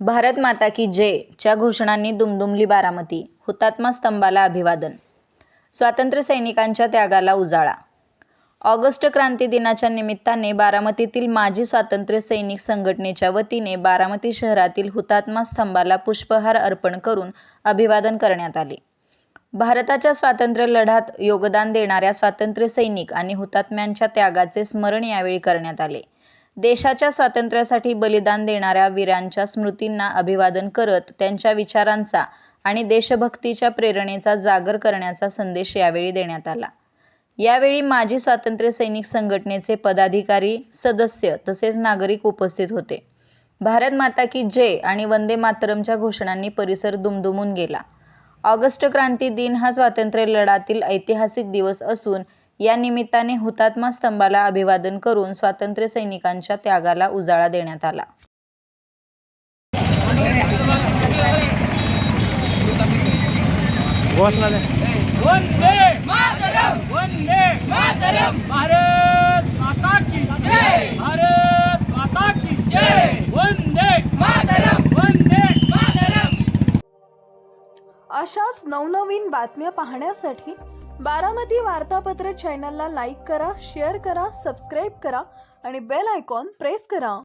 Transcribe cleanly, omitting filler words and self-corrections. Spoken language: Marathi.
भारत माता की जयच्या घोषणांनी दुमदुमली बारामती. हुतात्मा स्तंभाला अभिवादन. स्वातंत्र्य सैनिकांच्या त्यागाला उजाळा. ऑगस्ट क्रांती दिनाच्या निमित्ताने बारामतीतील माजी स्वातंत्र्य सैनिक संघटनेच्या वतीने बारामती शहरातील हुतात्मा स्तंभाला पुष्पहार अर्पण करून अभिवादन करण्यात आले. भारताच्या स्वातंत्र्य लढ्यात योगदान देणाऱ्या स्वातंत्र्य सैनिक आणि हुतात्म्यांच्या त्यागाचे स्मरण यावेळी करण्यात आले. देशाच्या स्वातंत्र्यासाठी बलिदान देणाऱ्या वीरांच्या स्मृतींना अभिवादन करत त्यांच्या विचारांचा आणि देशभक्तीच्या प्रेरणेचा जागर करण्याचा संदेश यावेळी देण्यात आला. यावेळी माजी स्वातंत्र्य सैनिक संघटनेचे पदाधिकारी, सदस्य तसेच नागरिक उपस्थित होते. भारत माता की जय आणि वंदे मातरमच्या घोषणांनी परिसर दुमदुमून गेला. ऑगस्ट क्रांती दिन हा स्वातंत्र्य लढ्यातील ऐतिहासिक दिवस असून या निमित्ताने हुतात्मा स्तंभाला अभिवादन करून स्वातंत्र्य सैनिकांच्या त्यागाला उजाळा देण्यात आला. वंदे मातरम, वंदे मातरम, भारत माता की जय, भारत माता की जय, वंदे मातरम, वंदे मातरम. अशाच नवनवीन बातम्या पाहण्यासाठी बारामती वार्तापत्र चॅनलला लाईक करा, शेअर करा, सबस्क्राईब करा आणि बेल आयकॉन प्रेस करा.